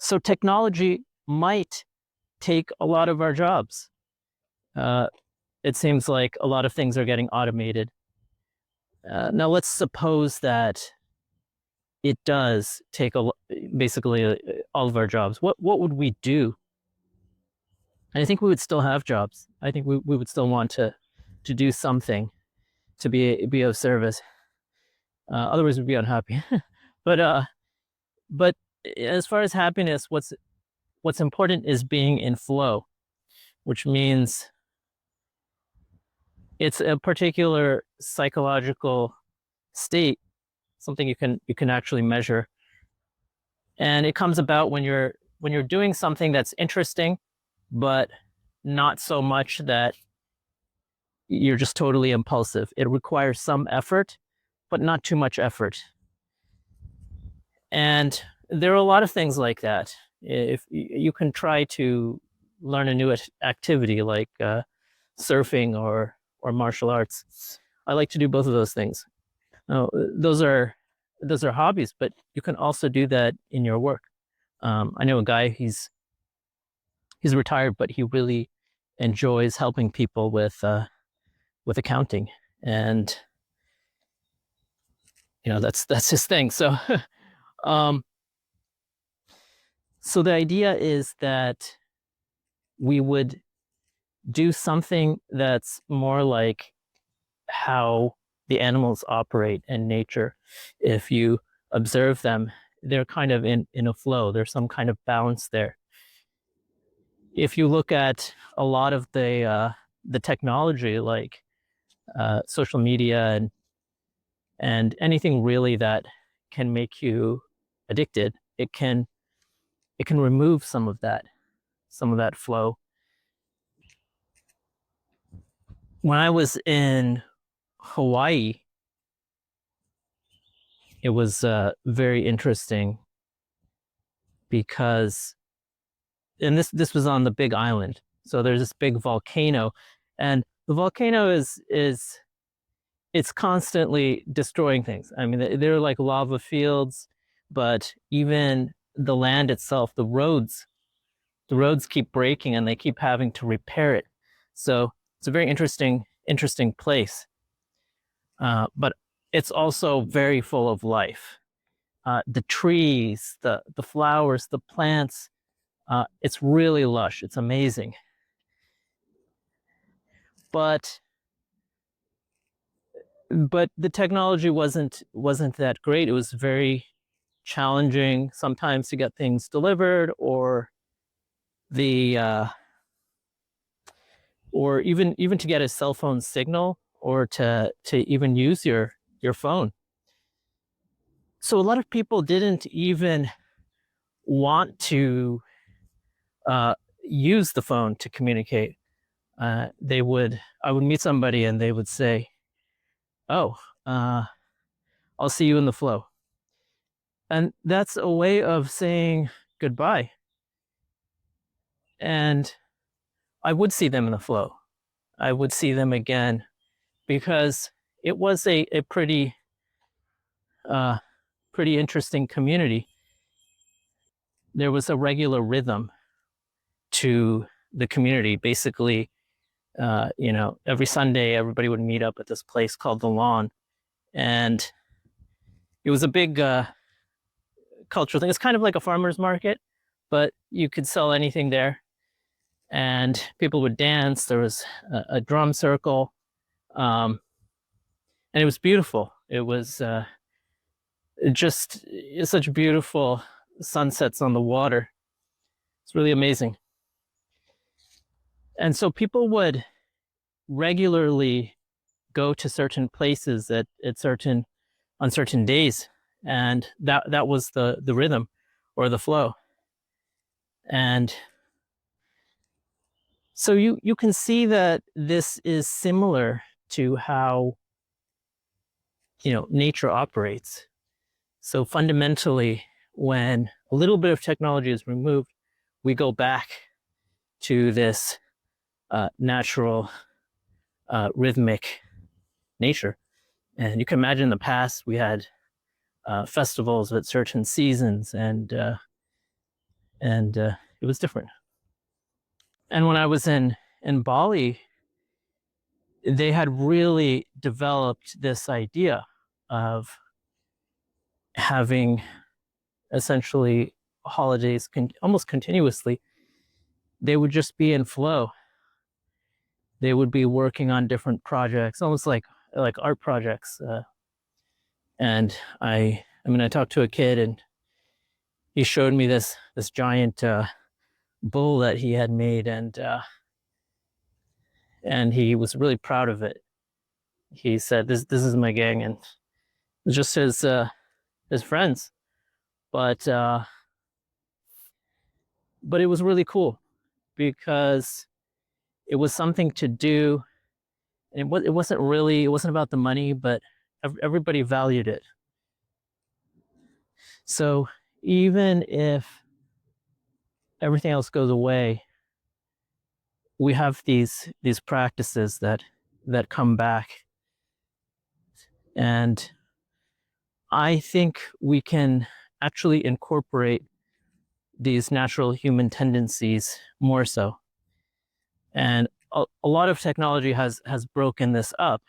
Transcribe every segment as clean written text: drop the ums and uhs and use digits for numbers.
So technology might take a lot of our jobs. Uh, it seems like a lot of things are getting automated. Now, let's suppose that it does take basically all of our jobs. What would we do? And I think we would still have jobs. I think we would still want to do something to be of service. Otherwise, we'd be unhappy. but but as far as happiness, what's important is being in flow, which means it's a particular psychological state, something you can actually measure, and it comes about when you're doing something that's interesting, but not so much that you're just totally impulsive. It requires some effort, but not too much effort. And there are a lot of things like that. If you can try to learn a new activity like surfing or martial arts. I like to do both of those things. Now, those are hobbies, but you can also do that in your work. I know a guy. He's retired, but he really enjoys helping people with accounting, and that's his thing. So, um, so the idea is that we would do something that's more like how the animals operate in nature. If you observe them, they're kind of in a flow. There's some kind of balance there. If you look at a lot of the technology, like social media and anything really that can make you addicted, it can remove some of that flow. When I was in Hawaii, it was very interesting because, and this was on the Big Island. So there's this big volcano, and the volcano is it's constantly destroying things. I mean, they're like lava fields, but even the land itself, the roads keep breaking, and they keep having to repair it. So it's a very interesting place. But it's also very full of life. The trees, the flowers, the plants. It's really lush. It's amazing. But but the technology wasn't that great. It was very challenging sometimes to get things delivered, the or even to get a cell phone signal, or to even use your phone. So a lot of people didn't even want to use the phone to communicate. I would meet somebody and they would say, "Oh, uh, I'll see you in the flow," and that's a way of saying goodbye. And I would see them in the flow. I would see them again because it was a uh, pretty interesting community. There was a regular rhythm to the community. Basically, every Sunday everybody would meet up at this place called the Lawn, and it was a big cultural thing. It's kind of like a farmer's market, but you could sell anything there, and people would dance. There was a drum circle, um, and it was beautiful. It was just such beautiful sunsets on the water. It's really amazing. And so people would regularly go to certain places at certain on certain days, and that was the rhythm or the flow. And so you can see that this is similar to how nature operates. So fundamentally, when a little bit of technology is removed, we go back to this natural rhythmic nature. And you can imagine in the past we had festivals at certain seasons, and and it was different. And when I was in Bali, they had really developed this idea of having essentially holidays almost continuously. They would just be in flow. They would be working on different projects, almost like art projects. And I mean, I talked to a kid, and he showed me this giant bull that he had made, and he was really proud of it. He said, "This is my gang," and it's just his friends, but but it was really cool because it was something to do, and it wasn't about the money, but everybody valued it. So even if everything else goes away, we have these practices that come back, and I think we can actually incorporate these natural human tendencies more so. And a lot of technology has broken this up.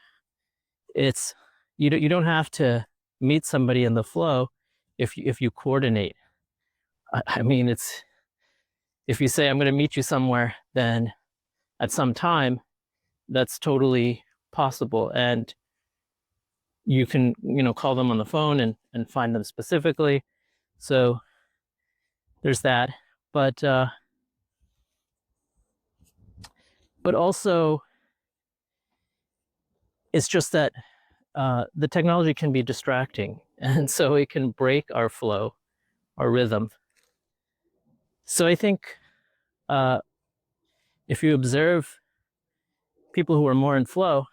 It's you don't have to meet somebody in the flow if you coordinate. I mean, it's if you say I'm going to meet you somewhere, then at some time, that's totally possible, and you can call them on the phone and find them specifically. So there's that, but also it's just that the technology can be distracting, and so it can break our flow, our rhythm. So I think uh, if you observe people who are more in flow,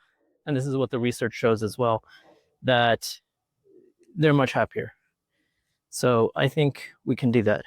and this is what the research shows as well, that they're much happier. So I think we can do that.